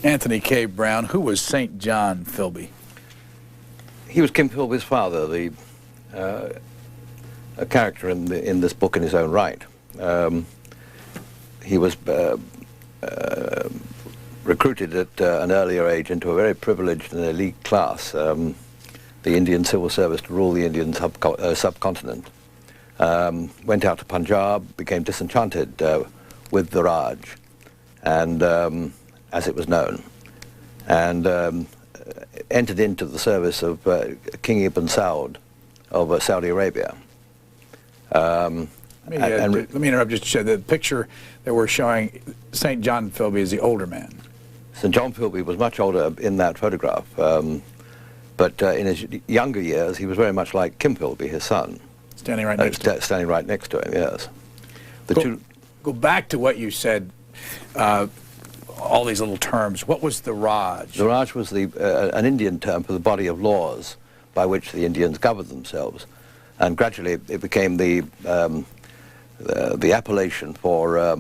Anthony K. Brown, who was St. John Philby? He was Kim Philby's father, a character in this book in his own right. He was recruited at an earlier age into a very privileged and elite class, the Indian civil service to rule the Indian subcontinent. Went out to Punjab, became disenchanted with the Raj, and as it was known, and entered into the service of King Ibn Saud of Saudi Arabia. Let me interrupt just to show the picture that we're showing. St. John Philby is the older man. St. John Philby was much older in that photograph, but in his younger years he was very much like Kim Philby, his son. Standing right next to him. Standing right next to him, yes. Go back to what you said, all these little terms. What was the Raj? The Raj was an Indian term for the body of laws by which the Indians governed themselves. And gradually it became the appellation for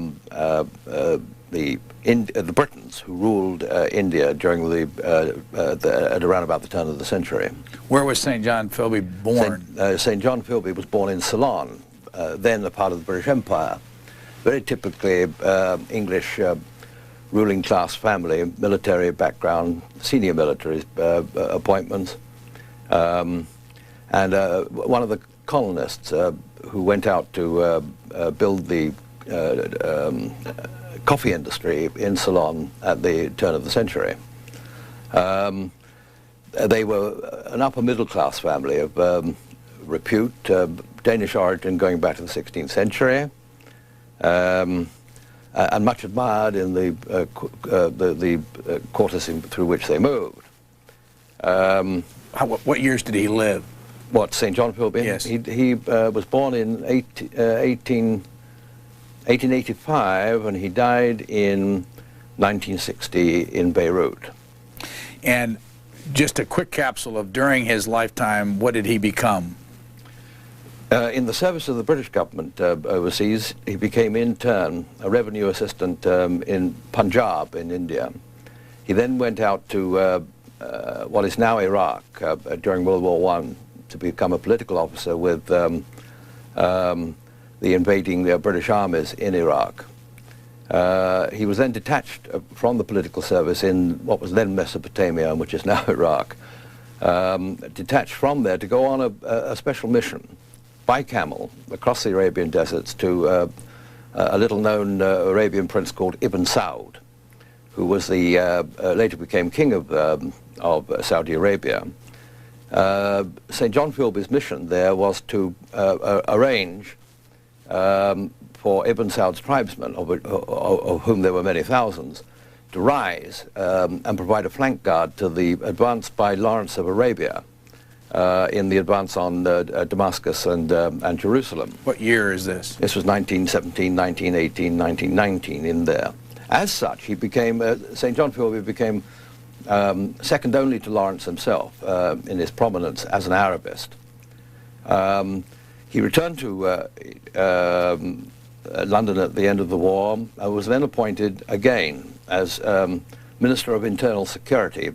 the Britons who ruled India during at around about the turn of the century. Where was St. John Philby born? St. John Philby was born in Ceylon, then a part of the British Empire. Very typically English ruling class family, military background, senior military appointments. And one of the colonists who went out to build the coffee industry in Ceylon at the turn of the century. They were an upper middle class family of repute, Danish origin going back to the 16th century, and much admired in the quarters through which they moved. What years did he live? What, St. John Philby? Yes. He was born in 1885, and he died in 1960 in Beirut. And just a quick capsule of during his lifetime, what did he become? In the service of the British government overseas, he became in turn a revenue assistant in Punjab in India. He then went out to what is now Iraq during World War I to become a political officer with the invading British armies in Iraq. He was then detached from the political service in what was then Mesopotamia, and which is now Iraq. Detached from there to go on a special mission by camel across the Arabian deserts to a little-known Arabian prince called Ibn Saud, who was later became king of Saudi Arabia. St. John Philby's mission there was to arrange for Ibn Saud's tribesmen, of whom there were many thousands, to rise and provide a flank guard to the advance by Lawrence of Arabia in the advance on Damascus and Jerusalem. What year is this? This was 1917, 1918, 1919, in there. As such, he became, St. John Philby became second only to Lawrence himself in his prominence as an Arabist. He returned to London at the end of the war, was then appointed again as Minister of Internal Security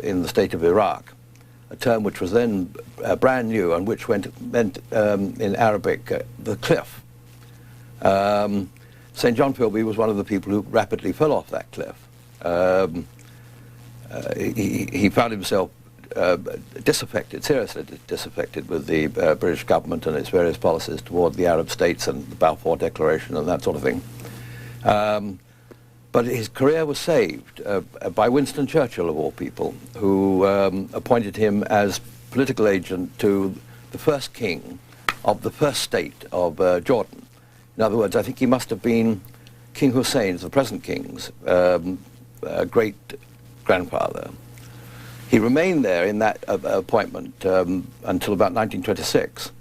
in the state of Iraq, a term which was then brand new and which meant in Arabic the cliff. St. John Philby was one of the people who rapidly fell off that cliff. He found himself disaffected, seriously disaffected with the British government and its various policies toward the Arab states and the Balfour Declaration and that sort of thing. But his career was saved by Winston Churchill, of all people, who appointed him as political agent to the first king of the first state of Jordan. In other words, I think he must have been King Hussein's, the present king's, great-grandfather. He remained there in that appointment until about 1926,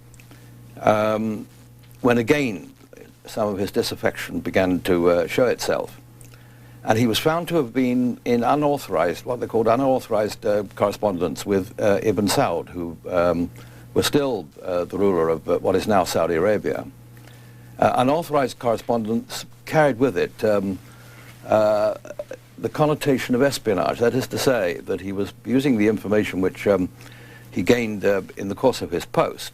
when again some of his disaffection began to show itself. And he was found to have been in unauthorized, what they called unauthorized correspondence with Ibn Saud, who was still the ruler of what is now Saudi Arabia. Unauthorized correspondence carried with it the connotation of espionage. That is to say, that he was using the information which he gained in the course of his post,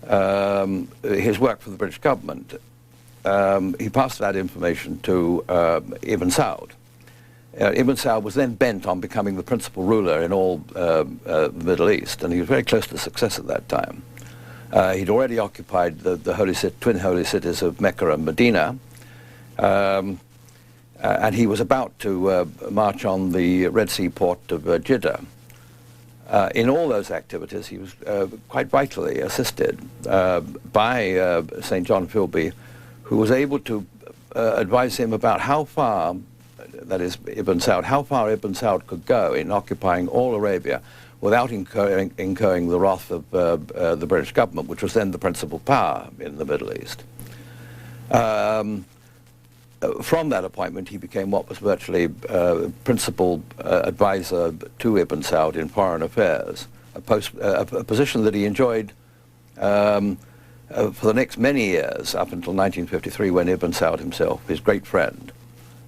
his work for the British government. He passed that information to Ibn Saud. Ibn Saud was then bent on becoming the principal ruler in all the Middle East, and he was very close to success at that time. He'd already occupied the twin holy cities of Mecca and Medina, and he was about to march on the Red Sea port of Jeddah. In all those activities, he was quite vitally assisted by St. John Philby, who was able to advise him about how far, that is Ibn Saud, how far Ibn Saud could go in occupying all Arabia without incurring the wrath of the British government, which was then the principal power in the Middle East. From that appointment, he became what was virtually principal advisor to Ibn Saud in foreign affairs, a position that he enjoyed for the next many years, up until 1953, when Ibn Saud himself, his great friend,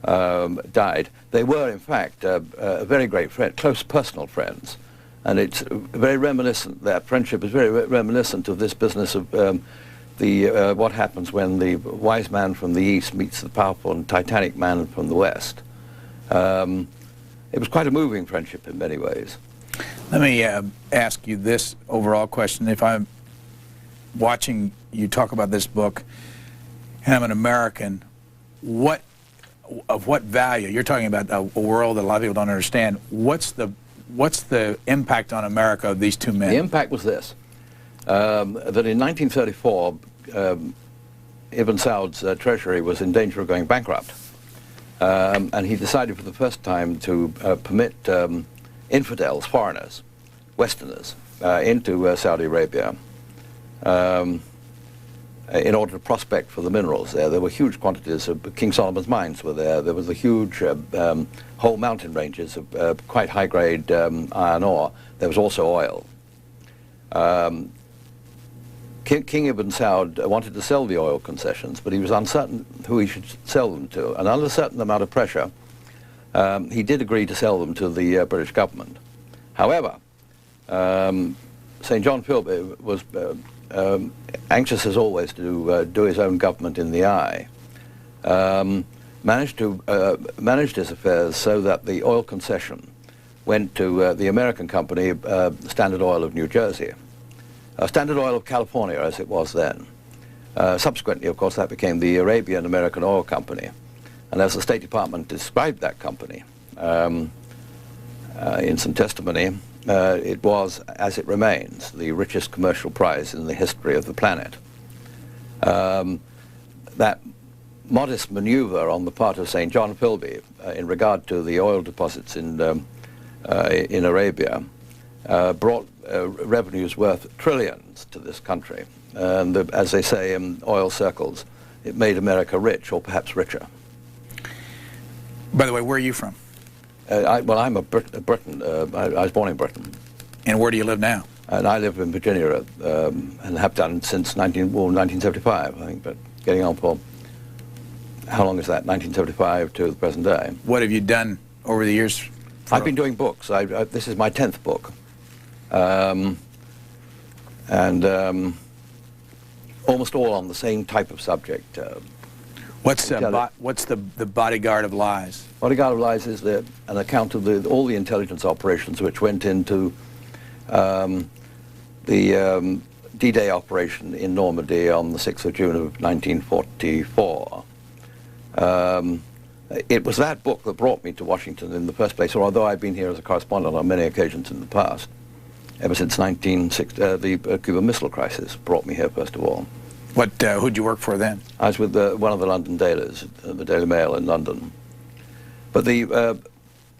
died. They were, in fact, very great friends, close personal friends, and it's very reminiscent, that friendship is very reminiscent of this business of what happens when the wise man from the East meets the powerful and titanic man from the West. It was quite a moving friendship in many ways. Let me ask you this overall question. If I'm watching you talk about this book, and I'm an American, of what value? You're talking about a world that a lot of people don't understand. What's the impact on America of these two men? The impact was this, that in 1934, Ibn Saud's treasury was in danger of going bankrupt. And he decided for the first time to permit infidels, foreigners, Westerners, into Saudi Arabia in order to prospect for the minerals there. There were huge quantities of King Solomon's mines were there. There was a huge whole mountain ranges of quite high-grade iron ore. There was also oil. King Ibn Saud wanted to sell the oil concessions, but he was uncertain who he should sell them to. And under a certain amount of pressure, he did agree to sell them to the British government. However, St. John Philby was anxious as always to do his own government in the eye. Managed his affairs so that the oil concession went to the American company Standard Oil of New Jersey. Standard Oil of California, as it was then. Subsequently, of course, that became the Arabian American Oil Company. And as the State Department described that company in some testimony, it was, as it remains, the richest commercial prize in the history of the planet. That modest maneuver on the part of St. John Philby in regard to the oil deposits in Arabia brought revenues worth trillions to this country. And as they say in oil circles, it made America rich, or perhaps richer. By the way, where are you from? Well, I'm a Briton. I was born in Britain. And where do you live now? And I live in Virginia and have done since 1975, I think, but getting on for, how long is that, 1975 to the present day. What have you done over the years? I've been doing books. This is my 10th book. Almost all on the same type of subject. What's the Bodyguard of Lies? Bodyguard of Lies is an account of all the intelligence operations which went into the D-Day operation in Normandy on the 6th of June of 1944. It was that book that brought me to Washington in the first place, or although I've been here as a correspondent on many occasions in the past, ever since the Cuban Missile Crisis brought me here first of all. Who'd you work for then? I was with one of the London dailies, the Daily Mail in London. But the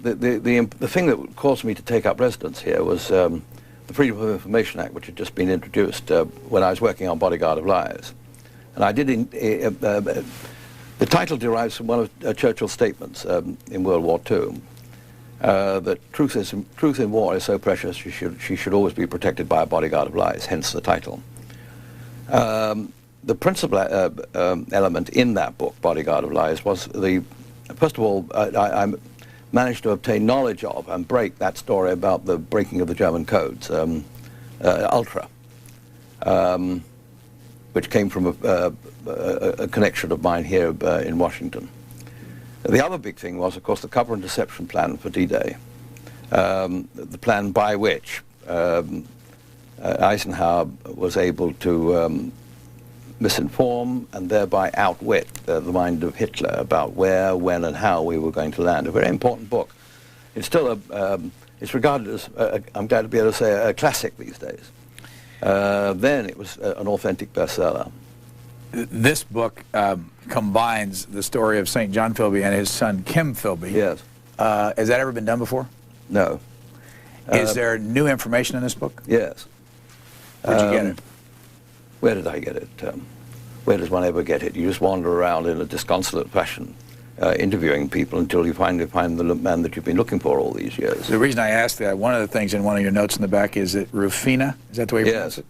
thing that caused me to take up residence here was the Freedom of Information Act, which had just been introduced when I was working on Bodyguard of Lies. And I did, the title derives from one of Churchill's statements in World War II, that truth in war is so precious she should always be protected by a bodyguard of lies, hence the title. The principal element in that book, Bodyguard of Lies, was first of all, managed to obtain knowledge of and break that story about the breaking of the German codes, Ultra, which came from a connection of mine here in Washington. The other big thing was, of course, the cover and deception plan for D-Day, the plan by which Eisenhower was able to misinform and thereby outwit the mind of Hitler about where, when, and how we were going to land. A very important book. It's still it's regarded as, I'm glad to be able to say, a classic these days. Then it was an authentic bestseller. This book combines the story of St. John Philby and his son Kim Philby. Yes. Has that ever been done before? No. Is there new information in this book? Yes. Where'd you get it? Where did I get it? Where does one ever get it? You just wander around in a disconsolate fashion, interviewing people until you finally find the man that you've been looking for all these years. The reason I asked that, one of the things in one of your notes in the back is that Rufina, is that the way you pronounce it?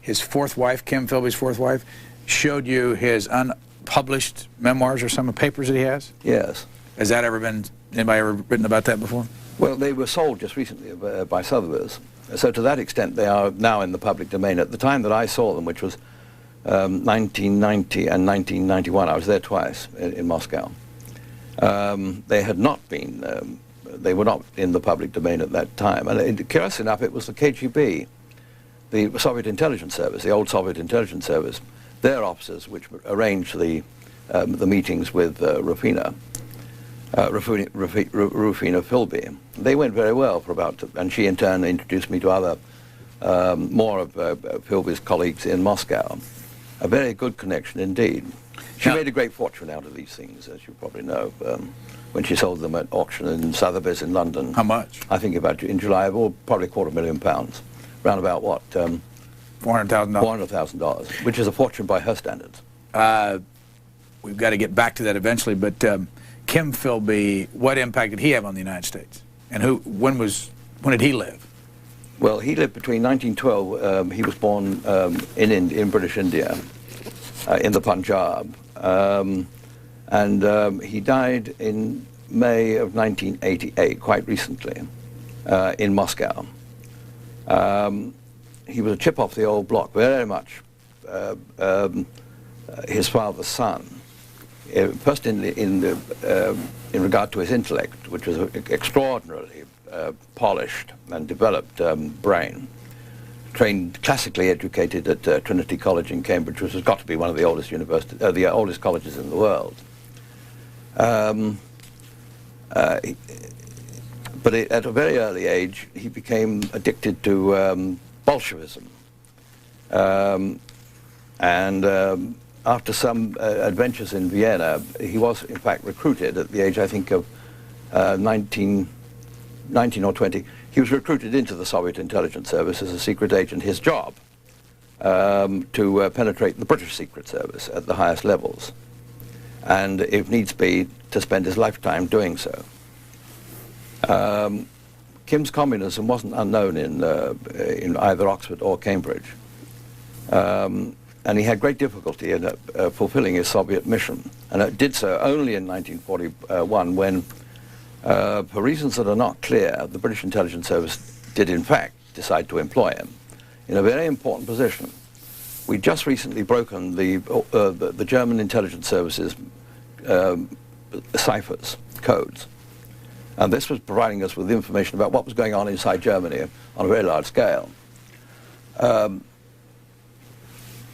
His fourth wife, Kim Philby's fourth wife, showed you his unpublished memoirs or some of the papers that he has? Yes. Has that ever been, anybody ever written about that before? Well, they were sold just recently by Sotheby's. So to that extent, they are now in the public domain. At the time that I saw them, which was 1990 and 1991, I was there twice in Moscow. They had not been, they were not in the public domain at that time. And curious enough, it was the KGB, the Soviet intelligence service, the old Soviet intelligence service, their officers which arranged the meetings with Rufina Philby. They went very well for about, and she in turn introduced me to other, more of Philby's colleagues in Moscow. A very good connection indeed. She made a great fortune out of these things, as you probably know, when she sold them at auction in Sotheby's in London. How much? I think about in July, well, probably £250,000. Round about what? $400,000. $400,000, which is a fortune by her standards. We've got to get back to that eventually, but Kim Philby, what impact did he have on the United States? And when did he live? Well, he lived between 1912, he was born in British India, in the Punjab, and he died in May of 1988, quite recently, in Moscow. He was a chip off the old block, very much his father's son. First in regard to his intellect, which was extraordinarily polished and developed brain, trained, classically educated at Trinity College in Cambridge, which has got to be one of the oldest the oldest colleges in the world. But at a very early age, he became addicted to Bolshevism, and after some adventures in Vienna, he was in fact recruited at the age, I think, of 19 or 20. He was recruited into the Soviet intelligence service as a secret agent. His job to penetrate the British secret service at the highest levels, and if needs be, to spend his lifetime doing so. Kim's communism wasn't unknown in either Oxford or Cambridge. And he had great difficulty in fulfilling his Soviet mission. And it did so only in 1941 when, for reasons that are not clear, the British intelligence service did in fact decide to employ him in a very important position. We'd just recently broken the German intelligence service's ciphers, codes. And this was providing us with information about what was going on inside Germany on a very large scale.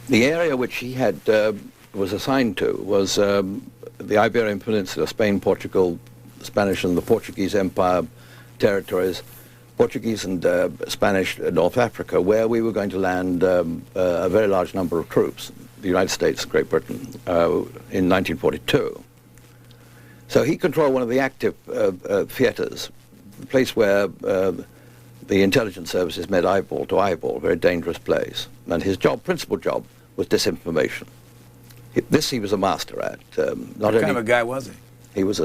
The area which he had was assigned to was the Iberian Peninsula, Spain, Portugal, Spanish and the Portuguese Empire territories, Portuguese and Spanish North Africa, where we were going to land a very large number of troops, the United States, Great Britain, in 1942. So he controlled one of the active theaters, the place where the intelligence services met eyeball to eyeball, a very dangerous place. And his principal job, was disinformation. This he was a master at. What kind of a guy was he? He was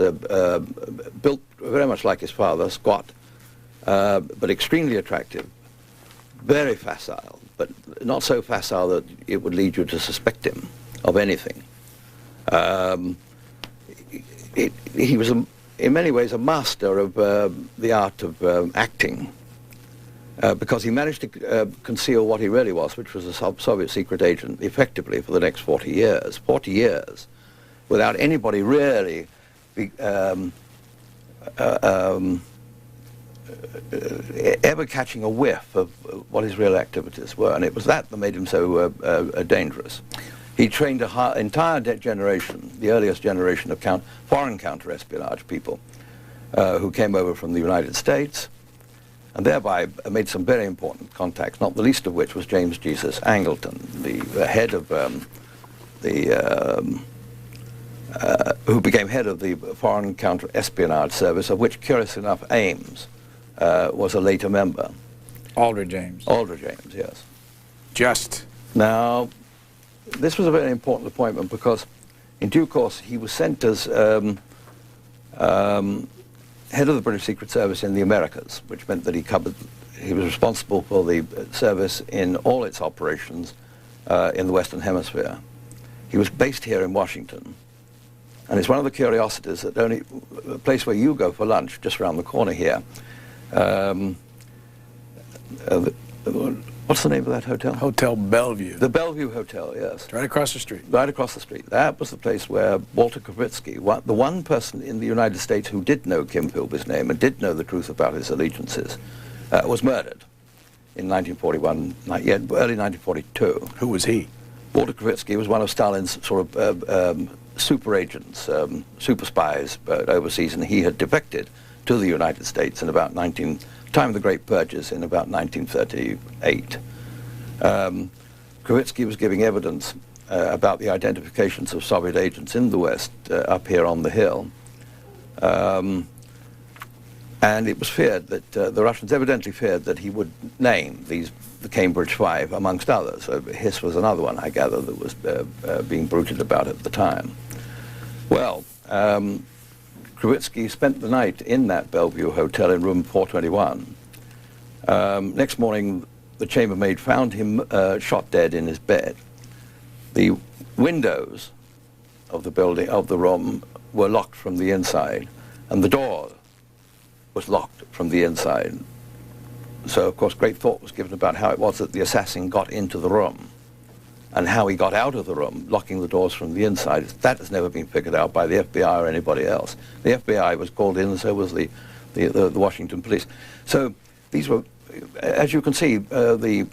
built very much like his father, squat, but extremely attractive, very facile, but not so facile that it would lead you to suspect him of anything. He was in many ways a master of the art of acting, because he managed to conceal what he really was, which was a Soviet secret agent, effectively for the next 40 years. 40 years without anybody really ever catching a whiff of what his real activities were, and it was that that made him so dangerous. He trained an entire generation, the earliest generation of foreign counter-espionage people who came over from the United States, and thereby made some very important contacts, not the least of which was James Jesus Angleton, the head of who became head of the Foreign Counter-Espionage Service, of which, curious enough, Ames was a later member. Aldrich Ames. Aldrich Ames, yes. Just. Now, this was a very important appointment because, in due course, he was sent as head of the British Secret Service in the Americas, which meant that he was responsible for the service in all its operations in the Western Hemisphere. He was based here in Washington. And it's one of the curiosities that only a place where you go for lunch, just around the corner here. What's the name of that hotel? Hotel Bellevue. The Bellevue Hotel, yes. It's right across the street. Right across the street. That was the place where Walter Kravitsky, the one person in the United States who did know Kim Philby's name and did know the truth about his allegiances, was murdered in 1941, early 1942. Who was he? Walter Kravitsky was one of Stalin's sort of super agents, super spies overseas, and he had defected to the United States in about time of the Great Purges in about 1938. Kravitsky was giving evidence about the identifications of Soviet agents in the West up here on the Hill. And it was feared that the Russians evidently feared that he would name the Cambridge Five, amongst others. Hiss was another one, I gather, that was being bruited about at the time. Well, Kravitsky spent the night in that Bellevue Hotel in room 421. Next morning, the chambermaid found him shot dead in his bed. The windows of the building, of the room, were locked from the inside, and the door was locked from the inside. So, of course, great thought was given about how it was that the assassin got into the room and how he got out of the room, locking the doors from the inside. That has never been figured out by the FBI or anybody else. The FBI was called in, and so was the Washington police. So these were, as you can see, the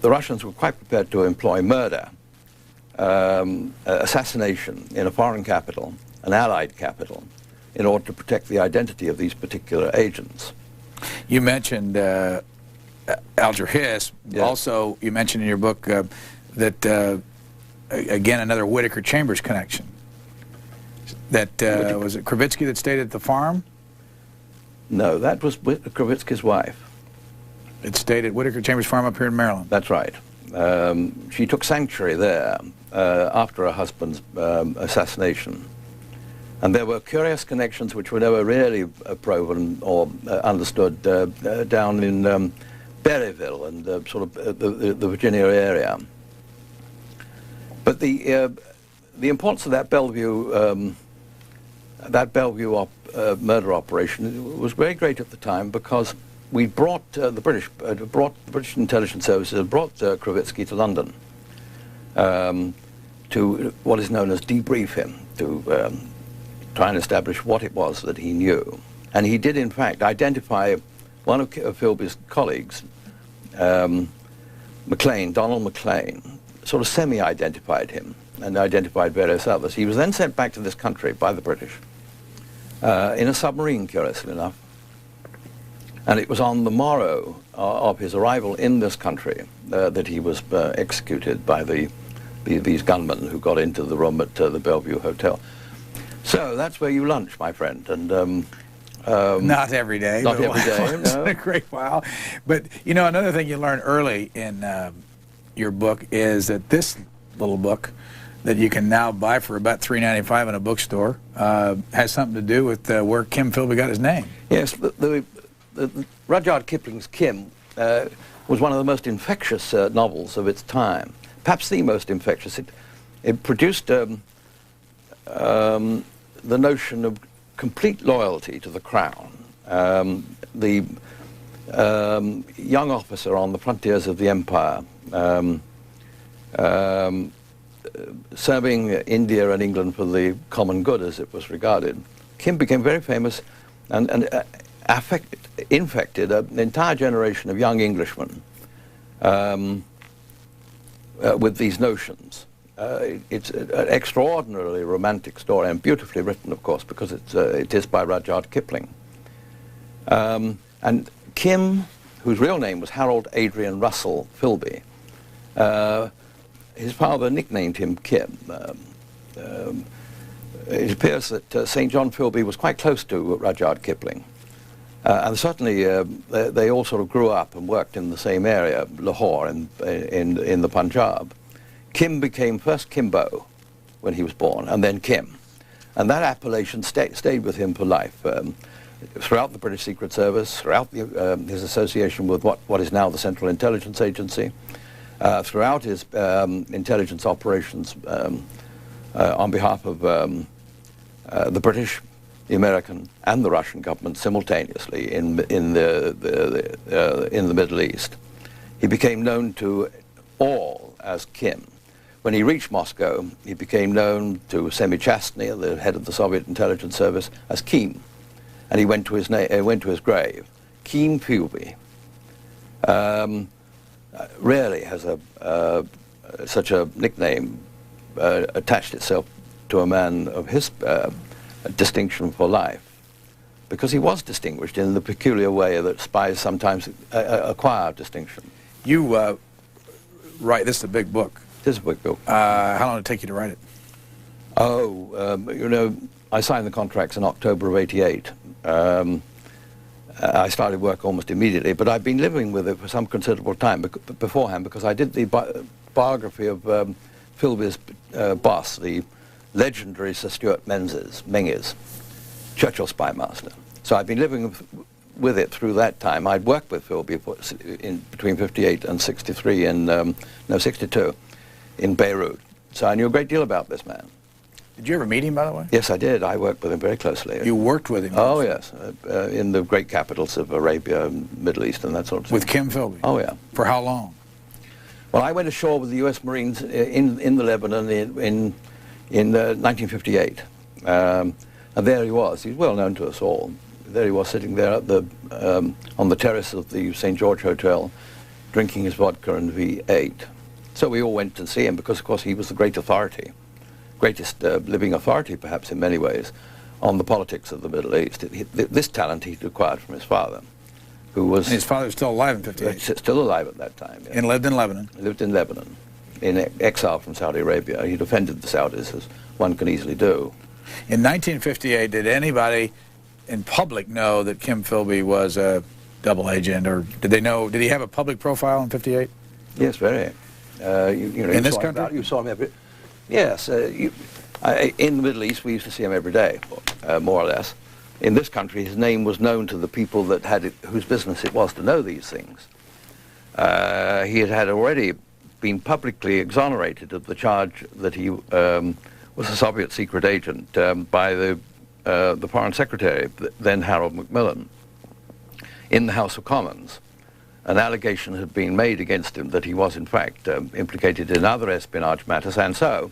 Russians were quite prepared to employ murder, assassination in a foreign capital, an allied capital, in order to protect the identity of these particular agents. You mentioned Alger Hiss. Yes. Also, you mentioned in your book that, again, another Whittaker Chambers connection. That, was it Kravitsky that stayed at the farm? No, that was Kravitsky's wife. It stayed at Whittaker Chambers Farm up here in Maryland. That's right. She took sanctuary there after her husband's assassination. And there were curious connections which were never really proven or understood down in Berryville and sort of the Virginia area. But the importance of that Bellevue murder operation was very great at the time, because we brought the British intelligence services had brought Kravitsky to London to what is known as debrief him, to try and establish what it was that he knew. And he did, in fact, identify one of Philby's colleagues, Donald McLean, sort of semi-identified him and identified various others. He was then sent back to this country by the British in a submarine, curiously enough. And it was on the morrow of his arrival in this country that he was executed by these gunmen who got into the room at the Bellevue Hotel. So that's where you lunch, my friend, and not every day. Not every day, once no. in a great while. But you know, another thing you learn early in your book is that this little book that you can now buy for about $3.95 in a bookstore has something to do with where Kim Philby got his name. Yes, the Rudyard Kipling's Kim was one of the most infectious novels of its time, perhaps the most infectious. It produced the notion of complete loyalty to the Crown. The young officer on the frontiers of the Empire, serving India and England for the common good, as it was regarded, Kim became very famous and infected an entire generation of young Englishmen with these notions. It's an extraordinarily romantic story, and beautifully written, of course, because it is by Rudyard Kipling. And Kim, whose real name was Harold Adrian Russell Philby, his father nicknamed him Kim. It appears that St. John Philby was quite close to Rudyard Kipling. And certainly they all sort of grew up and worked in the same area, Lahore, in the Punjab. Kim became first Kimbo when he was born, and then Kim. And that appellation stayed with him for life. Throughout the British Secret Service, throughout his association with what is now the Central Intelligence Agency, throughout his intelligence operations on behalf of the British, the American, and the Russian government simultaneously in the Middle East. He became known to all as Kim. When he reached Moscow, he became known to Semi-Chastny, the head of the Soviet intelligence service, as Kim. And he went to his grave. Kim Philby rarely has such a nickname attached itself to a man of his distinction for life, because he was distinguished in the peculiar way that spies sometimes acquire distinction. You write, this is a big book. It is a big book. How long did it take you to write it? Oh, you know, I signed the contracts in October of '88. I started work almost immediately, but I've been living with it for some considerable time beforehand, because I did the biography of Philby's boss, the legendary Sir Stuart Menzies, Churchill spy master. So I've been living with it through that time. I'd worked with Philby between 58 and 63 no, 62 in Beirut. So I knew a great deal about this man. Did you ever meet him, by the way? Yes, I did. I worked with him very closely. You worked with him? Oh, yes. In the great capitals of Arabia, Middle East, and that sort of thing. With Kim Philby? Oh, yeah. For how long? Well, I went ashore with the U.S. Marines in the Lebanon in 1958. And there he was. He's well known to us all. There he was, sitting there at on the terrace of the St. George Hotel, drinking his vodka and V8. So we all went to see him because, of course, he was the great authority, greatest living authority, perhaps in many ways, on the politics of the Middle East. This talent he'd acquired from his father, who was... And his father was still alive in '58? Still alive at that time, yes. And lived in Lebanon? He lived in Lebanon, in exile from Saudi Arabia. He'd offended the Saudis, as one can easily do. In 1958, did anybody in public know that Kim Philby was a double agent, or did they know? Did he have a public profile in '58? Yes, very. You know, in this country? You saw him every... Yes. In the Middle East, we used to see him every day, more or less. In this country, his name was known to the people that had whose business it was to know these things. He had already been publicly exonerated of the charge that he was a Soviet secret agent by the Foreign Secretary, then Harold Macmillan, in the House of Commons. An allegation had been made against him that he was, in fact, implicated in other espionage matters, and so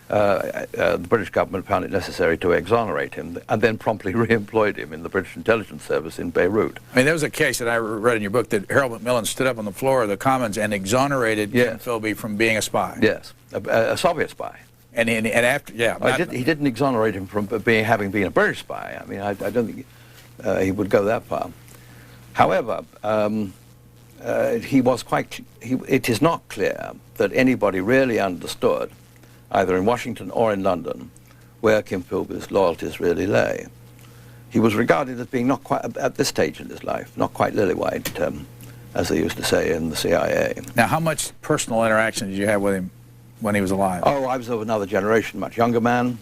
the British government found it necessary to exonerate him, and then promptly re-employed him in the British intelligence service in Beirut. I mean, there was a case that I read in your book that Harold Macmillan stood up on the floor of the Commons and exonerated Kim Philby from being a spy. Yes, a Soviet spy. And after, yeah. He didn't exonerate him from having been a British spy. I mean, I don't think he would go that far. However, it is not clear that anybody really understood, either in Washington or in London, where Kim Philby's loyalties really lay. He was regarded as being not quite, at this stage in his life, not quite lily-white, as they used to say in the CIA. Now, how much personal interaction did you have with him when he was alive? Oh, I was of another generation, much younger man.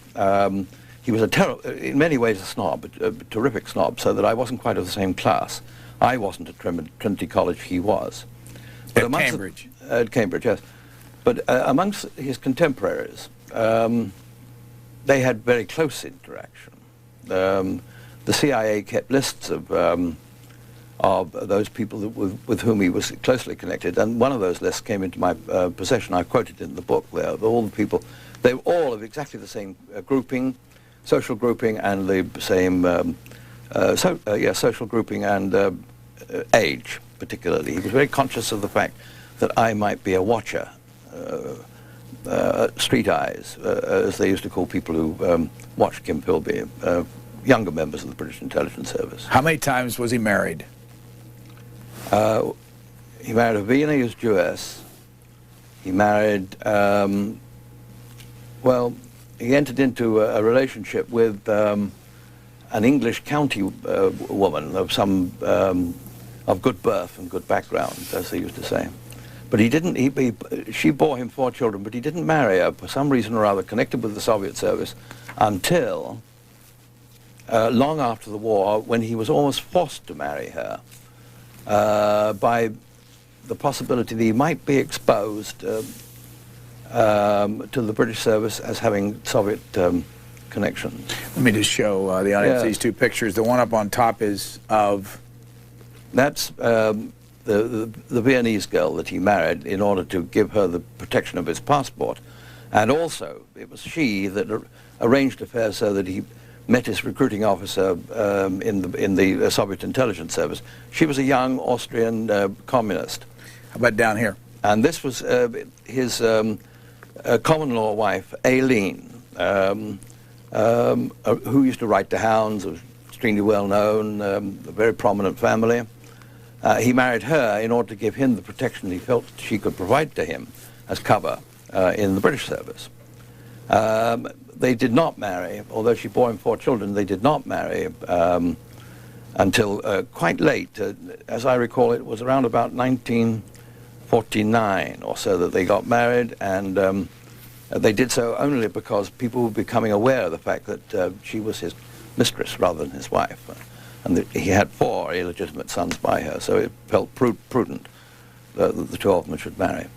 He was in many ways a snob, a terrific snob, so that I wasn't quite of the same class. I wasn't at Trinity College, he was. But at Cambridge? At Cambridge, yes. But amongst his contemporaries, they had very close interaction. The CIA kept lists of those people that with whom he was closely connected, and one of those lists came into my possession. I quoted in the book there. All the people, they were all of exactly the same grouping, social grouping, and the same social grouping and age, particularly. He was very conscious of the fact that I might be a watcher, street eyes, as they used to call people who watched Kim Philby, younger members of the British Intelligence Service. How many times was he married? He married a Viennese Jewess. He married, well, he entered into a relationship with an English county woman of some, of good birth and good background, as they used to say. But he didn't, she bore him 4 children, but he didn't marry her for some reason or other connected with the Soviet service until long after the war, when he was almost forced to marry her by the possibility that he might be exposed to the British service as having Soviet connections. Let me just show the audience these 2 pictures. The one up on top is of... That's the Viennese girl that he married in order to give her the protection of his passport. And also, it was she that arranged affairs so that he met his recruiting officer in the Soviet intelligence service. She was a young Austrian communist. How about down here? And this was his common law wife, Aileen, who used to write to hounds, was extremely well known, a very prominent family. He married her in order to give him the protection he felt she could provide to him as cover in the British service. They did not marry, although she bore him 4 children. They did not marry until quite late. As I recall, it was around about 1949 or so that they got married, and they did so only because people were becoming aware of the fact that she was his mistress rather than his wife. And he had 4 illegitimate sons by her, so it felt prudent that the 2 of them should marry.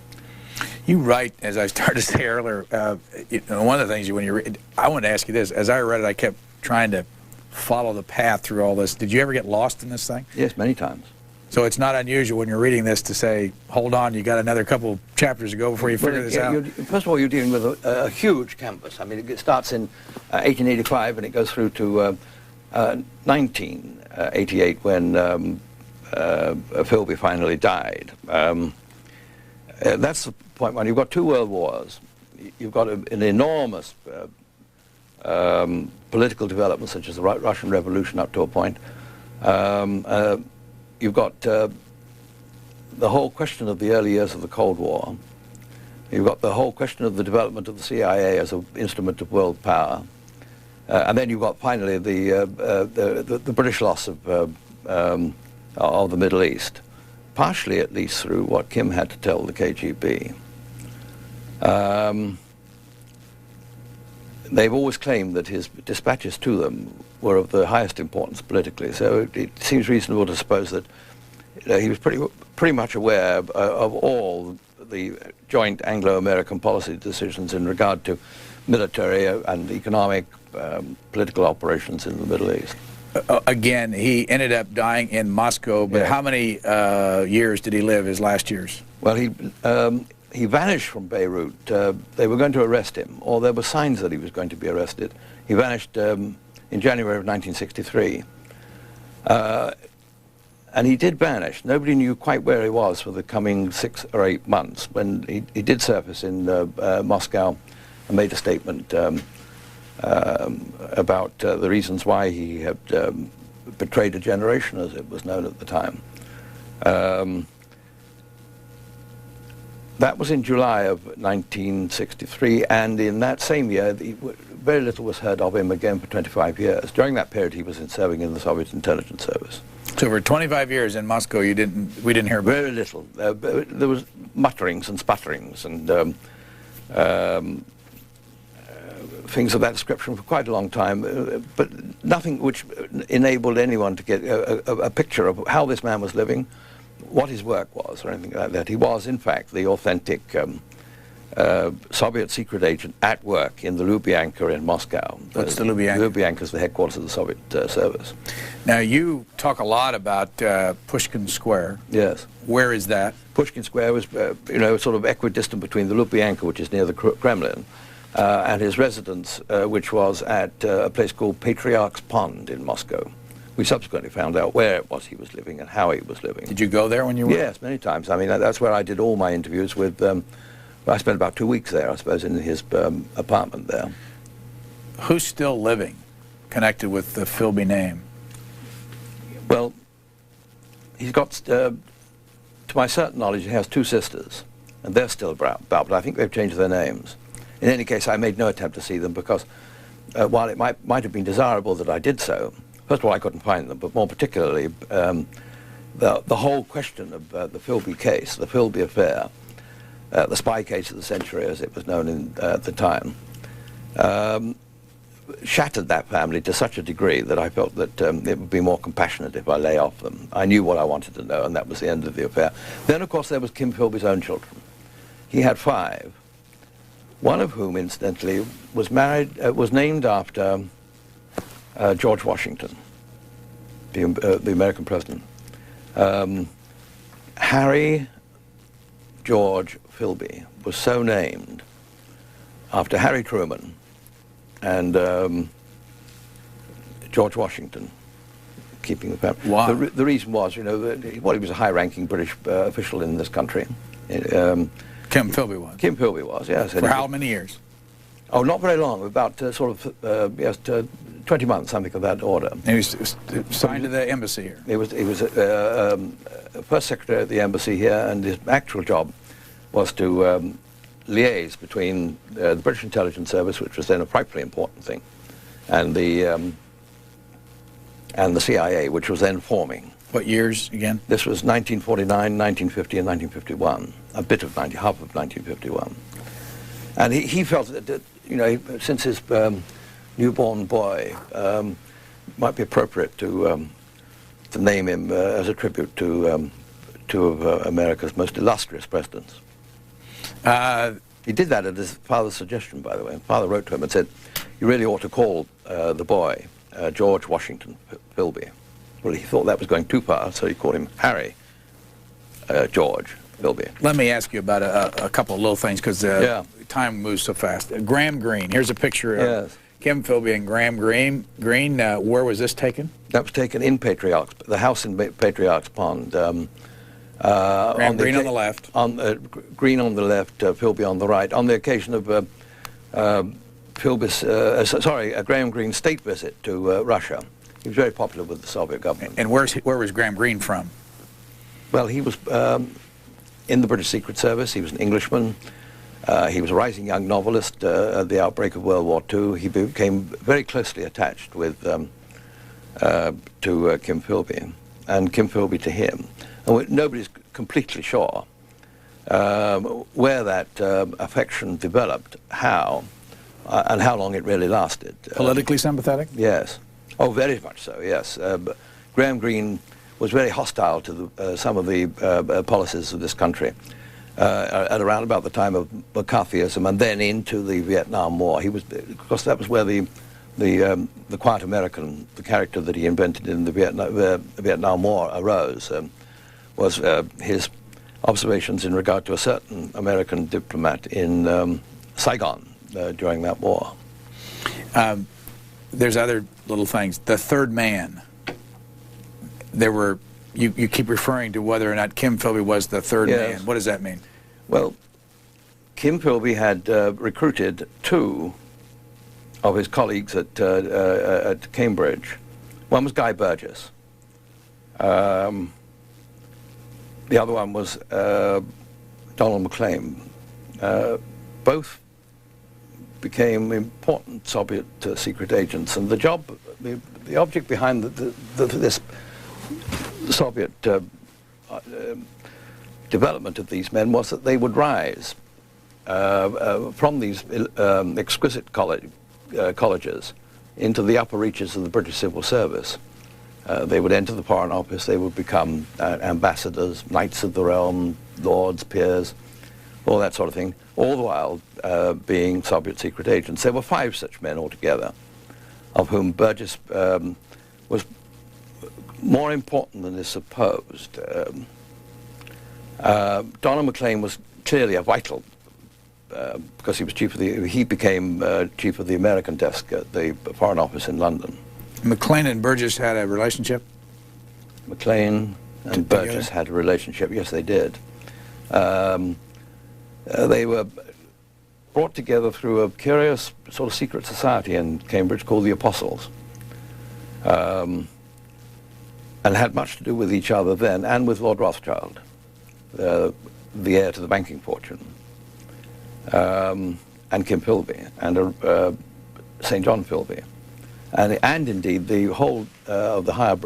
You write, as I started to say earlier, one of the things when you read, I wanted to ask you this. As I read it, I kept trying to follow the path through all this. Did you ever get lost in this thing? Yes, many times. So it's not unusual when you're reading this to say, hold on, you got another couple chapters to go before you figure this out? First of all, you're dealing with a huge canvas. I mean, it starts in 1885 and it goes through to 1988 when Philby finally died. That's the point when you've got 2 world wars. You've got an enormous political development, such as the Russian Revolution up to a point. You've got the whole question of the early years of the Cold War. You've got the whole question of the development of the CIA as an instrument of world power. And then you've got finally the British loss of the Middle East, partially at least through what Kim had to tell the KGB. They've always claimed that his dispatches to them were of the highest importance politically, so it seems reasonable to suppose that he was pretty much aware of all the joint Anglo-American policy decisions in regard to military and economic political operations in the Middle East. Again, he ended up dying in Moscow, but how many years did he live, his last years? Well, he vanished from Beirut. They were going to arrest him, or there were signs that he was going to be arrested. He vanished in January of 1963. And he did vanish. Nobody knew quite where he was for the coming 6 or 8 months. When he did surface in Moscow and made a statement about the reasons why he had betrayed a generation, as it was known at the time. That was in July of 1963, and in that same year, very little was heard of him again for 25 years. During that period, he was serving in the Soviet intelligence service. So for 25 years in Moscow, we didn't hear about very little. There was mutterings and sputterings and things of that description for quite a long time, but nothing which enabled anyone to get a picture of how this man was living, what his work was, or anything like that. He was, in fact, the authentic Soviet secret agent at work in the Lubyanka in Moscow. What's the Lubyanka? Lubyanka is the headquarters of the Soviet service. Now, you talk a lot about Pushkin Square. Yes. Where is that? Pushkin Square was, you know, sort of equidistant between the Lubyanka, which is near the Kremlin, and his residence, which was at a place called Patriarch's Pond in Moscow. We subsequently found out where it was he was living and how he was living. Did you go there when you were? Yes, many times. I mean, that's where I did all my interviews with, I spent about 2 weeks there, I suppose, in his apartment there. Who's still living connected with the Philby name? Well, he's got, to my certain knowledge, he has 2 sisters, and they're still about, but I think they've changed their names. In any case, I made no attempt to see them because while it might have been desirable that I did so, first of all, I couldn't find them, but more particularly, the whole question of the Philby case, the Philby affair, the spy case of the century, as it was known at the time, shattered that family to such a degree that I felt that it would be more compassionate if I lay off them. I knew what I wanted to know, and that was the end of the affair. Then, of course, there was Kim Philby's own children. He had 5, one of whom, incidentally, was named after George Washington, the American president. Harry George Philby was so named after Harry Truman and George Washington, keeping the family. Wow. The reason was, you know, he was a high-ranking British official in this country. Kim Philby was? Kim Philby was, yes. For how many years? Oh, not very long, about sort of, yes, 20 months, something of that order. And he was signed to the embassy here? He was first secretary at the embassy here, and his actual job was to liaise between the British intelligence service, which was then a frightfully important thing, and the CIA, which was then forming. What years again? This was 1949, 1950, and 1951. A bit of half of 1951. And he felt that, you know, since his newborn boy, might be appropriate to name him as a tribute to two of America's most illustrious presidents. He did that at his father's suggestion, by the way. His father wrote to him and said, "You really ought to call the boy George Washington Philby." Well, he thought that was going too far, so he called him Harry George Philby. Let me ask you about a couple of little things, because time moves so fast. Graham Greene, here's a picture of Kim Philby and Graham Greene. Where was this taken? That was taken in Patriarch's, the house in Patriarch's Pond. Graham Greene on the left. Greene on the left, Philby on the right, on the occasion of Graham Greene's state visit to Russia. He was very popular with the Soviet government. And where was Graham Greene from? Well, he was in the British Secret Service. He was an Englishman. He was a rising young novelist at the outbreak of World War II. He became very closely attached with to Kim Philby, and Kim Philby to him. And nobody's completely sure where that affection developed, how, and how long it really lasted. Politically sympathetic? Yes. Oh, very much so, yes. Graham Greene was very hostile to some of the policies of this country at around about the time of McCarthyism, and then into the Vietnam War. He was, of course, that was where the quiet American, the character that he invented in the Vietnam War arose, was his observations in regard to a certain American diplomat in Saigon during that war. There's other little things. The third man. There were, you keep referring to whether or not Kim Philby was the third man. What does that mean? Well, Kim Philby had recruited 2 of his colleagues at Cambridge. One was Guy Burgess. The other one was Donald McLean. Both became important Soviet secret agents, and the job, the object behind this Soviet development of these men was that they would rise from these exquisite colleges into the upper reaches of the British civil service. They would enter the Foreign Office, they would become ambassadors, knights of the realm, lords, peers, all that sort of thing, all the while being Soviet secret agents. There were 5 such men altogether, of whom Burgess was more important than is supposed. Donald Maclean was clearly a vital, because he was he became chief of the American desk at the Foreign Office in London. Maclean and Burgess had a relationship? Maclean and Burgess had a relationship, yes they did. They were brought together through a curious sort of secret society in Cambridge called the Apostles, and had much to do with each other then, and with Lord Rothschild, the heir to the banking fortune, and Kim Philby, and St. John Philby, and indeed the whole of the higher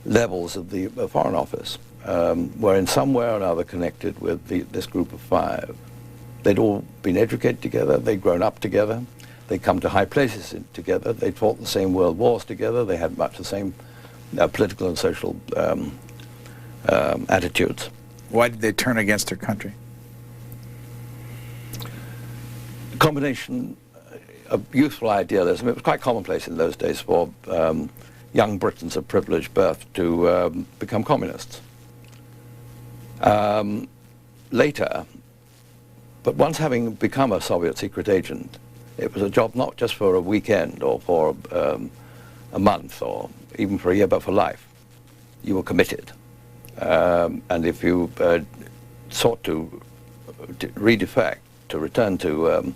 levels of the Foreign Office were in some way or another connected with this group of 5. They'd all been educated together, they'd grown up together, they'd come to high places together, they'd fought the same world wars together, they had much the same political and social attitudes. Why did they turn against their country? A combination of youthful idealism. It was quite commonplace in those days for young Britons of privileged birth to become communists. Later, but once having become a Soviet secret agent, it was a job not just for a weekend or for a month or even for a year, but for life. You were committed. And if you sought to redefect, to return to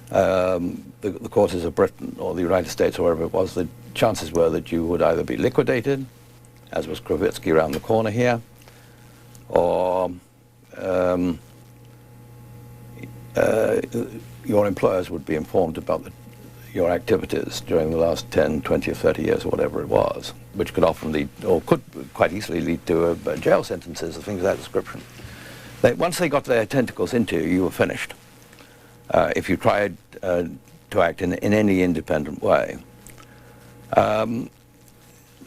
the quarters of Britain or the United States or wherever it was, the chances were that you would either be liquidated, as was Kravitsky around the corner here, or your employers would be informed about your activities during the last 10, 20 or 30 years or whatever it was, which could often lead, or could quite easily lead to jail sentences or things of that description. Once they got their tentacles into you, you were finished. If you tried to act in any independent way.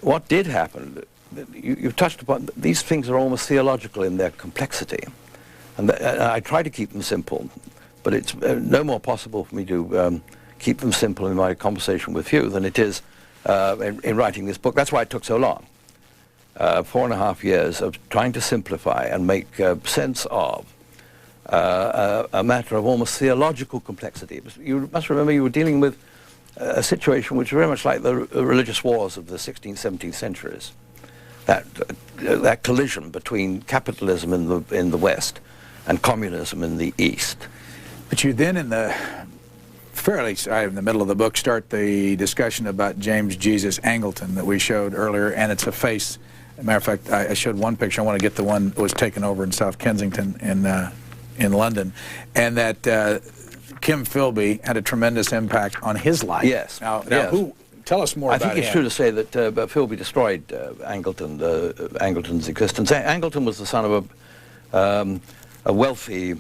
What did happen, you've touched upon, these things are almost theological in their complexity. And I try to keep them simple, but it's no more possible for me to keep them simple in my conversation with you than it is in writing this book. That's why it took so long. 4.5 years of trying to simplify and make sense of a matter of almost theological complexity. You must remember you were dealing with a situation which was very much like the religious wars of the 16th, 17th centuries. That collision between capitalism in the West and communism in the East. But you then, in the in the middle of the book, start the discussion about James Jesus Angleton that we showed earlier, and it's a face. As a matter of fact, I showed one picture. I want to get the one that was taken over in South Kensington in London, and that Kim Philby had a tremendous impact on his life. Yes. Now yes. Tell us more about him. I think it's true to say that Philby destroyed Angleton, Angleton's existence. Angleton was the son of a wealthy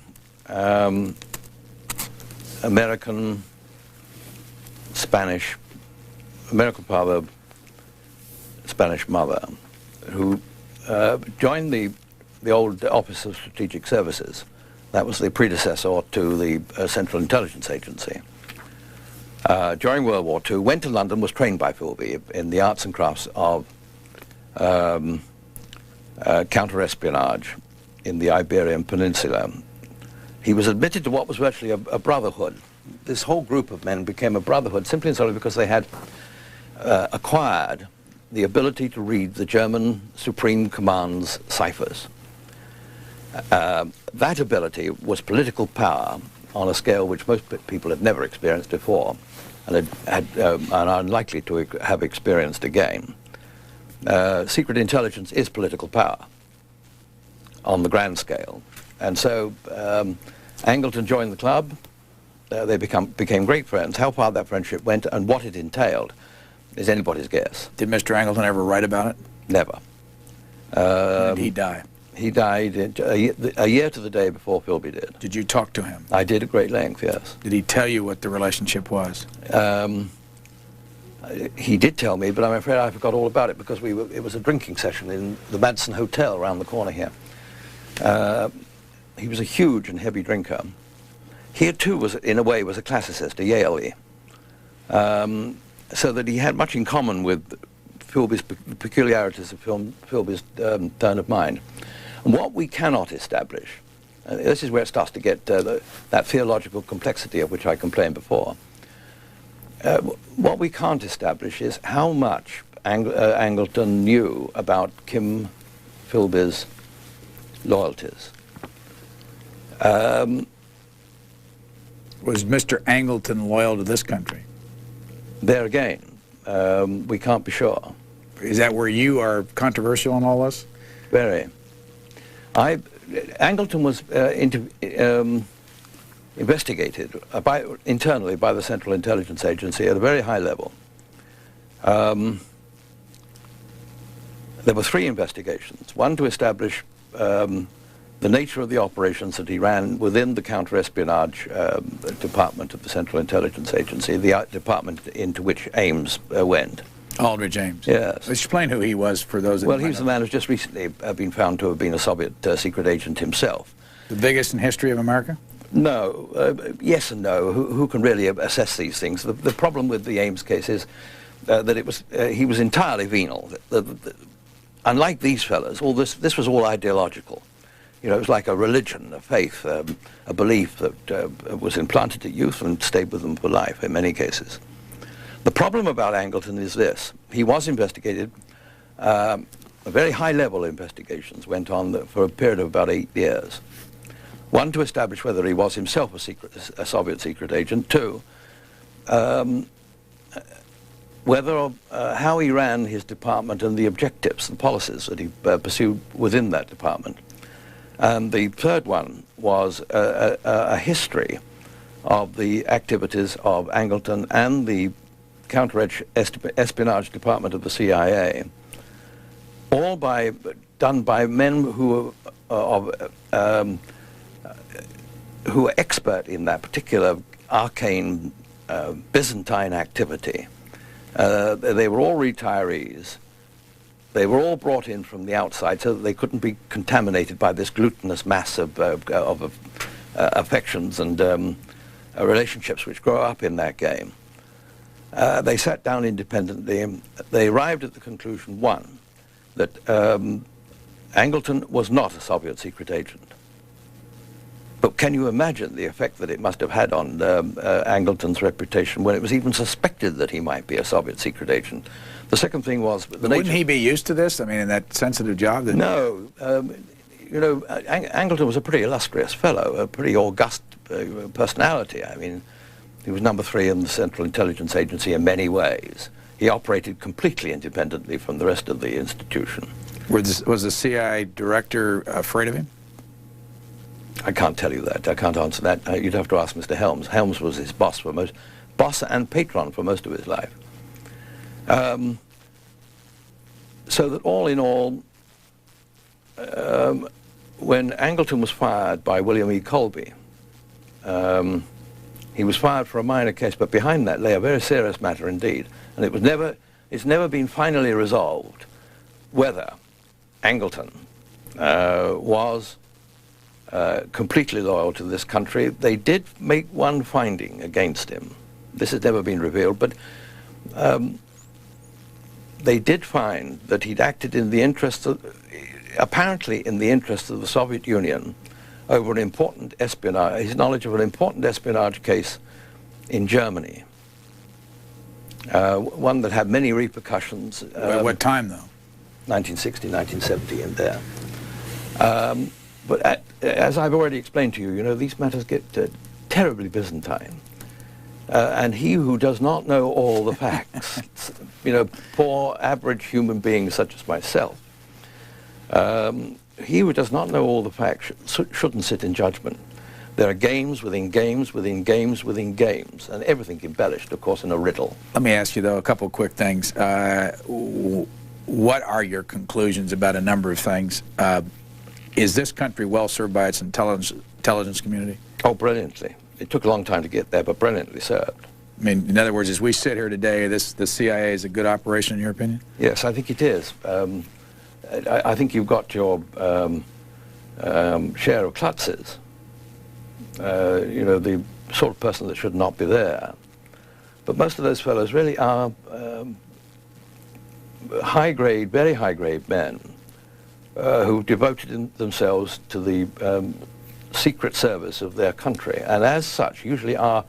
American father, Spanish mother, who joined the old Office of Strategic Services. That was the predecessor to the Central Intelligence Agency. During World War II, went to London, was trained by Philby in the arts and crafts of counter-espionage in the Iberian Peninsula. He was admitted to what was virtually a brotherhood. This whole group of men became a brotherhood simply and solely because they had acquired the ability to read the German Supreme Command's ciphers. That ability was political power on a scale which most people had never experienced before and are unlikely to have experienced again. Secret intelligence is political power on the grand scale. And so Angleton joined the club. They became great friends. How far that friendship went and what it entailed is anybody's guess. Did Mr. Angleton ever write about it? Never. Did he die? He died a year to the day before Philby did. Did you talk to him? I did at great length, yes. Did he tell you what the relationship was? He did tell me, but I'm afraid I forgot all about it because it was a drinking session in the Madison Hotel around the corner here. He was a huge and heavy drinker. He too was, in a way, was a classicist, a Yaley, so that he had much in common with Philby's peculiarities of Philby's turn of mind. And what we cannot establish, this is where it starts to get that theological complexity of which I complained before. What we can't establish is how much Angleton knew about Kim Philby's loyalties. Was Mr. Angleton loyal to this country? There again, we can't be sure. Is that where you are controversial in all this? Very. Angleton was investigated internally by the Central Intelligence Agency at a very high level. There were 3 investigations. One to establish the nature of the operations that he ran within the counter-espionage department of the Central Intelligence Agency, the department into which Ames went. Aldrich Ames. Yes. Explain who he was for those that Well, he's the man who's just recently been found to have been a Soviet secret agent himself. The biggest in history of America? No. Yes and no. Who can really assess these things? The problem with the Ames case is that he was entirely venal. Unlike these fellows, this was all ideological. You know, it was like a religion, a faith, a belief that was implanted at youth and stayed with them for life in many cases. The problem about Angleton is this. He was investigated. Very high-level investigations went on for a period of about 8 years. One, to establish whether he was himself a Soviet secret agent. 2, whether how he ran his department and the objectives, the policies that he pursued within that department. And the 3rd one was a history of the activities of Angleton and the counter-espionage department of the CIA, all done by men who were expert in that particular arcane Byzantine activity. They were all retirees. They were all brought in from the outside so that they couldn't be contaminated by this glutinous mass of affections and relationships which grow up in that game. They sat down independently. They arrived at the conclusion, 1, that Angleton was not a Soviet secret agent. But can you imagine the effect that it must have had on Angleton's reputation when it was even suspected that he might be a Soviet secret agent? The second thing was... Wouldn't he be used to this? I mean, in that sensitive job? No. You know, Angleton was a pretty illustrious fellow, a pretty august personality. I mean, he was number 3 in the Central Intelligence Agency in many ways. He operated completely independently from the rest of the institution. Was the CIA director afraid of him? I can't tell you that. I can't answer that. You'd have to ask Mr. Helms. Helms was his boss and patron for most of his life. So that all in all, when Angleton was fired by William E. Colby, he was fired for a minor case, but behind that lay a very serious matter indeed. And it's never been finally resolved whether Angleton was completely loyal to this country. They did make one finding against him. This has never been revealed, but they did find that he'd acted in the interest of, apparently in the interest of the Soviet Union, over an important espionage, his knowledge of an important espionage case in Germany. One that had many repercussions. At what time, though? 1960, 1970, in there. But as I've already explained to you, you know, these matters get terribly Byzantine. And he who does not know all the facts, you know, poor average human beings such as myself, he who does not know all the facts shouldn't sit in judgment. There are games within games within games within games, and everything embellished, of course, in a riddle. Let me ask you, though, a couple of quick things. What are your conclusions about a number of things? Is this country well served by its intelligence community? Oh, brilliantly. It took a long time to get there, but brilliantly served. I mean, in other words, as we sit here today, the CIA is a good operation, in your opinion? Yes, I think it is. I think you've got your share of klutzes. You know, the sort of person that should not be there. But most of those fellows really are high-grade, very high-grade men who've devoted themselves to the secret service of their country, and as such usually are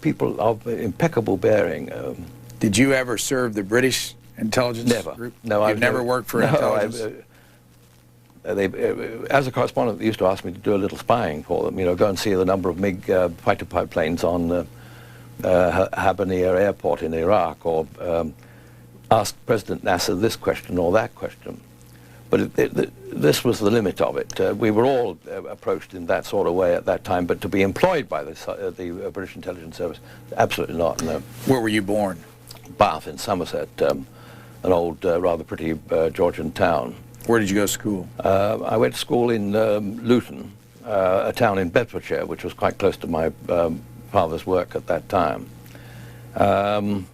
people of impeccable bearing. Did you ever serve the British intelligence Never. group? No, You've never worked for intelligence? As a correspondent, they used to ask me to do a little spying for them. You know, go and see the number of MiG fighter planes on Habanir Airport in Iraq, or ask President Nasser this question or that question. But this was the limit of it. We were all approached in that sort of way at that time, but to be employed by the British Intelligence Service, absolutely not, no. Where were you born? Bath in Somerset, an old, rather pretty Georgian town. Where did you go to school? I went to school in Luton, a town in Bedfordshire, which was quite close to my father's work at that time. That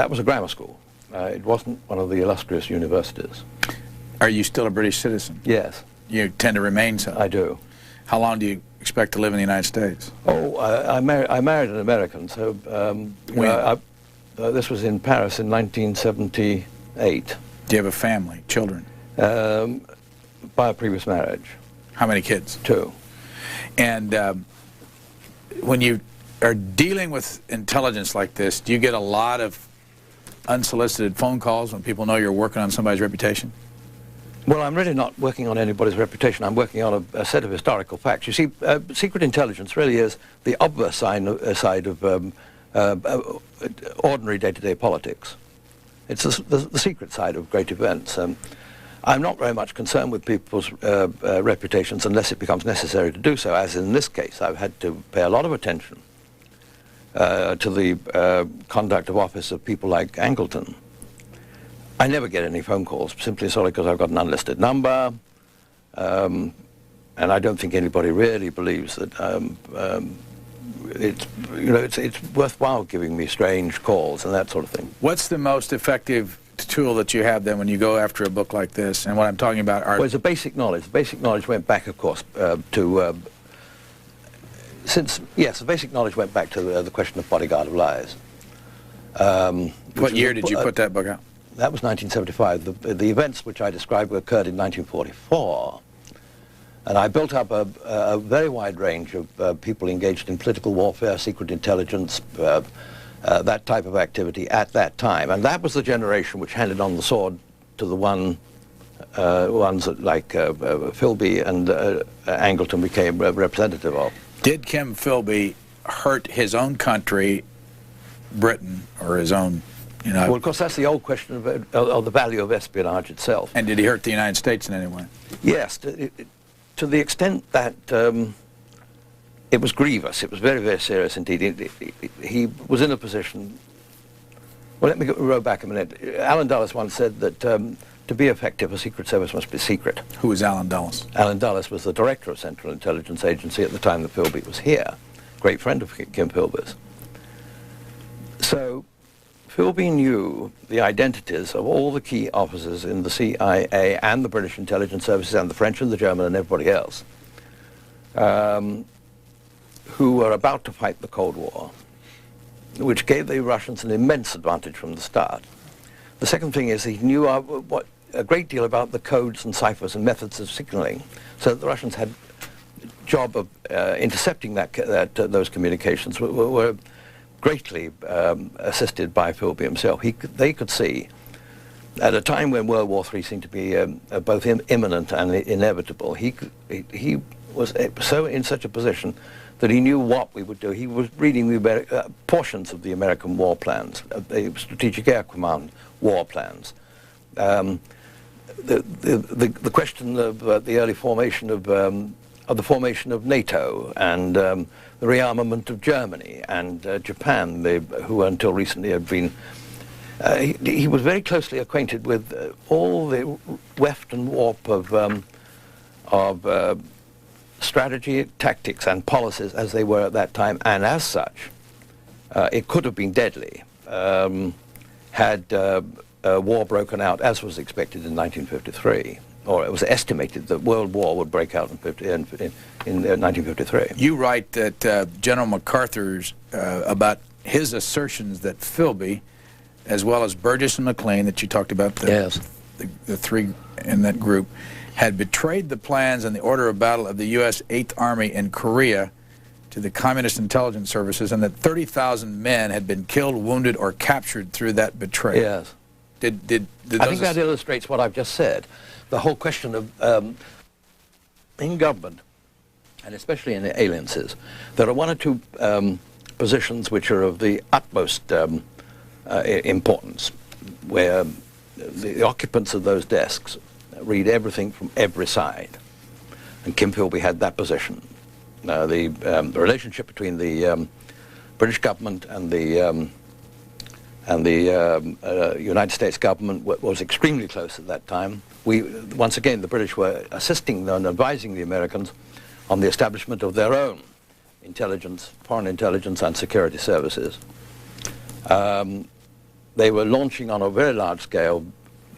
was a grammar school. It wasn't one of the illustrious universities. Are you still a British citizen? Yes. You tend to remain so? I do. How long do you expect to live in the United States? Oh, I married an American, so when? This was in Paris in 1978. Do you have a family, children? By a previous marriage. How many kids? 2. And when you are dealing with intelligence like this, do you get a lot of unsolicited phone calls when people know you're working on somebody's reputation? Well, I'm really not working on anybody's reputation. I'm working on a set of historical facts. You see, secret intelligence really is the obverse side of ordinary day-to-day politics. It's the secret side of great events. I'm not very much concerned with people's reputations unless it becomes necessary to do so, as in this case. I've had to pay a lot of attention to the conduct of office of people like Angleton. I never get any phone calls, simply solely because I've got an unlisted number, and I don't think anybody really believes that it's worthwhile giving me strange calls and that sort of thing. What's the most effective tool that you have then when you go after a book like this? And what I'm talking about are... Well, it's a basic knowledge. The basic knowledge went back, of course, the basic knowledge went back to the question of Bodyguard of Lies. What year did you put that book out? That was 1975. The events which I described occurred in 1944. And I built up a very wide range of people engaged in political warfare, secret intelligence, that type of activity at that time. And that was the generation which handed on the sword to the ones that, like Philby and Angleton became representative of. Did Kim Philby hurt his own country, Britain, or his own, you know? Well, of course, that's the old question of the value of espionage itself. And did he hurt the United States in any way? Yes, to the extent that it was grievous. It was very, very serious indeed. He was in a position... Well, let me row back a minute. Alan Dulles once said that to be effective, a secret service must be secret. Who was Alan Dulles? Alan Dulles was the director of Central Intelligence Agency at the time that Philby was here. Great friend of Kim Philby's. So Philby knew the identities of all the key officers in the CIA and the British intelligence services and the French and the German and everybody else who were about to fight the Cold War, which gave the Russians an immense advantage from the start. The second thing is he knew a great deal about the codes and ciphers and methods of signaling, so that the Russians had job of intercepting those communications were greatly assisted by Philby himself. They could see, at a time when World War III seemed to be both imminent and inevitable, he was in such a position that he knew what we would do. He was reading the portions of the American war plans, the Strategic Air Command war plans. The question of the early formation of the formation of NATO and the rearmament of Germany and Japan, who until recently had been... he was very closely acquainted with all the weft and warp of strategy, tactics and policies as they were at that time, and as such, it could have been deadly had war broken out, as was expected in 1953. or it was estimated that World War would break out in 1953. You write that General MacArthur's, about his assertions that Philby, as well as Burgess and McLean, that you talked about, the three in that group, had betrayed the plans and the order of battle of the U.S. 8th Army in Korea to the Communist intelligence services, and that 30,000 men had been killed, wounded, or captured through that betrayal. Yes. I think that illustrates what I've just said. The whole question of, in government, and especially in the alliances, there are one or two positions which are of the utmost importance, where the occupants of those desks read everything from every side. And Kim Philby had that position. The relationship between the British government and the United States government was extremely close at that time. Once again, the British were assisting and advising the Americans on the establishment of their own intelligence, foreign intelligence and security services. They were launching on a very large scale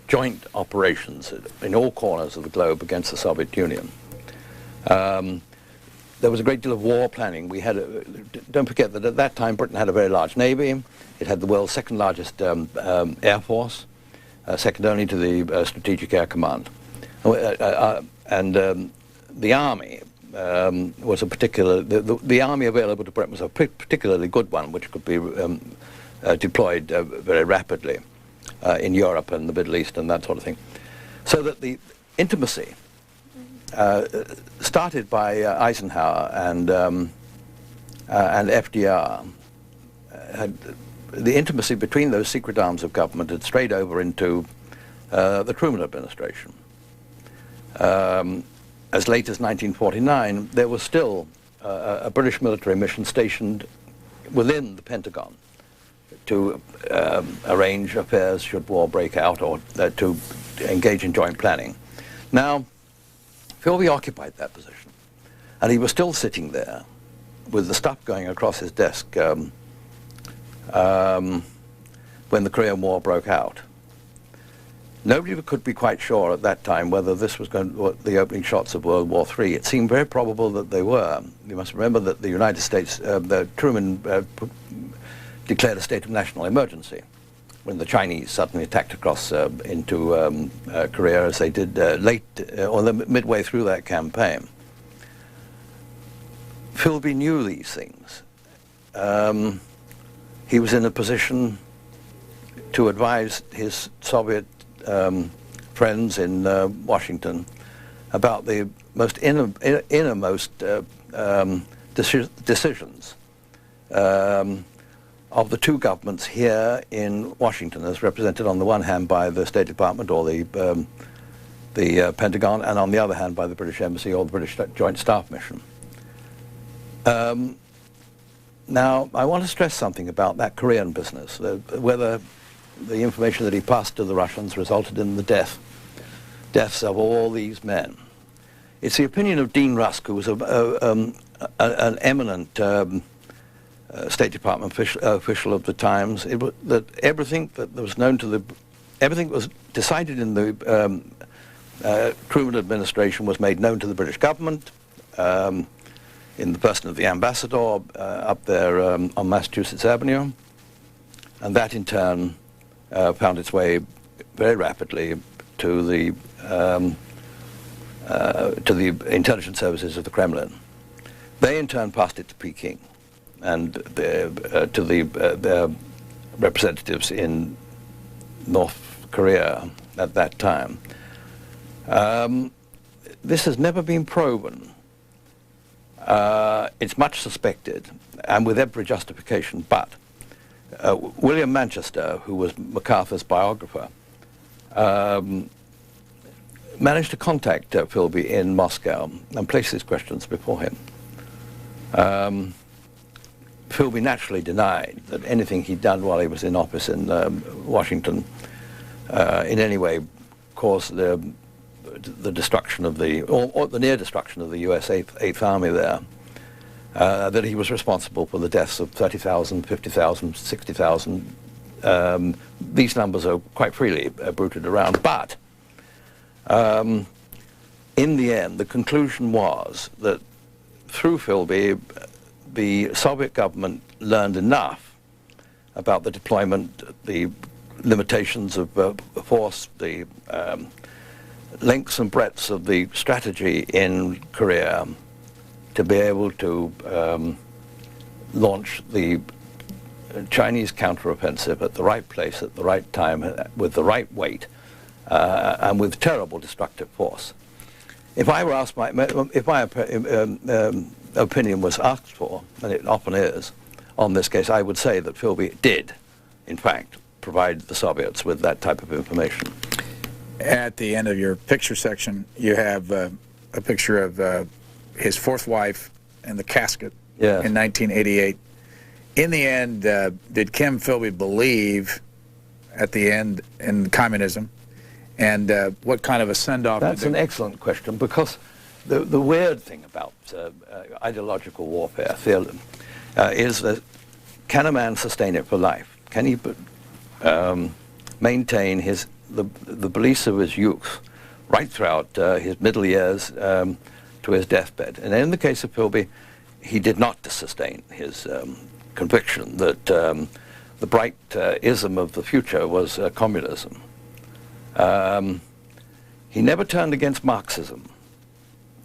joint operations in all corners of the globe against the Soviet Union. There was a great deal of war planning. We had, don't forget that at that time Britain had a very large navy. It had the world's second largest air force, second only to the Strategic Air Command. And the army was a particular, the army available to Britain was a particularly good one, which could be deployed very rapidly in Europe and the Middle East and that sort of thing. So that the intimacy started by Eisenhower and FDR, the intimacy between those secret arms of government had strayed over into the Truman administration. As late as 1949, there was still a British military mission stationed within the Pentagon to arrange affairs should war break out, or to engage in joint planning. Now, Philby occupied that position, and he was still sitting there with the stuff going across his desk when the Korean War broke out. Nobody could be quite sure at that time whether this was going to be the opening shots of World War III. It seemed very probable that they were. You must remember that the United States, Truman declared a state of national emergency when the Chinese suddenly attacked across into Korea, as they did midway through that campaign. Philby knew these things. He was in a position to advise his Soviet friends in Washington about the most innermost decisions of the two governments here in Washington, as represented on the one hand by the State Department or the Pentagon, and on the other hand by the British Embassy or the British Joint Staff Mission. Now, I want to stress something about that Korean business, whether the information that he passed to the Russians resulted in the deaths of all these men. It's the opinion of Dean Rusk, who was an eminent State Department official of the times, that everything that was known to everything that was decided in the Truman administration was made known to the British government, in the person of the ambassador up there on Massachusetts Avenue, and that in turn found its way very rapidly to the intelligence services of the Kremlin. They in turn passed it to Peking and to their representatives in North Korea at that time. This has never been proven. It's much suspected, and with every justification, but William Manchester, who was MacArthur's biographer, managed to contact Philby in Moscow and place these questions before him. Philby naturally denied that anything he'd done while he was in office in Washington in any way caused the destruction of or the near destruction of the US 8th Army there, that he was responsible for the deaths of 30,000, 50,000, 60,000. These numbers are quite freely bruited around, but in the end, the conclusion was that through Philby, the Soviet government learned enough about the deployment, the limitations of force, the lengths and breadths of the strategy in Korea to be able to launch the Chinese counteroffensive at the right place, at the right time, with the right weight, and with terrible destructive force. If I were asked if my opinion was asked for, and it often is, on this case, I would say that Philby did, in fact, provide the Soviets with that type of information. At the end of your picture section, you have a picture of his fourth wife and the casket in 1988. In the end, did Kim Philby believe at the end in communism? And what kind of a send-off? That's an excellent question, because the weird thing about ideological warfare is that can a man sustain it for life? Can he maintain the beliefs of his youth right throughout his middle years to his deathbed? And in the case of Philby, he did not sustain his conviction that the bright ism of the future was communism. He never turned against Marxism,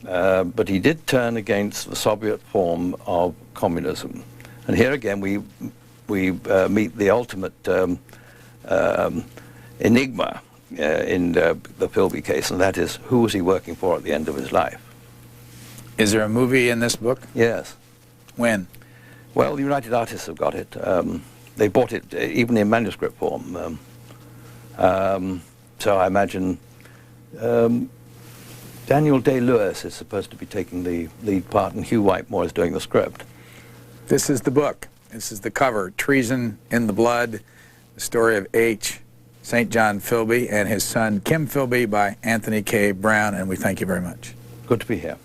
but he did turn against the Soviet form of communism. And here again we meet the ultimate enigma in the Philby case, and that is, who was he working for at the end of his life? Is there a movie in this book? Yes. When? Well, the United Artists have got it. They bought it even in manuscript form. So I imagine Daniel Day-Lewis is supposed to be taking the lead part, and Hugh Whitemore is doing the script. This is the book. This is the cover. Treason in the Blood, the story of H. St. John Philby and his son Kim Philby by Anthony K. Brown, and we thank you very much. Good to be here.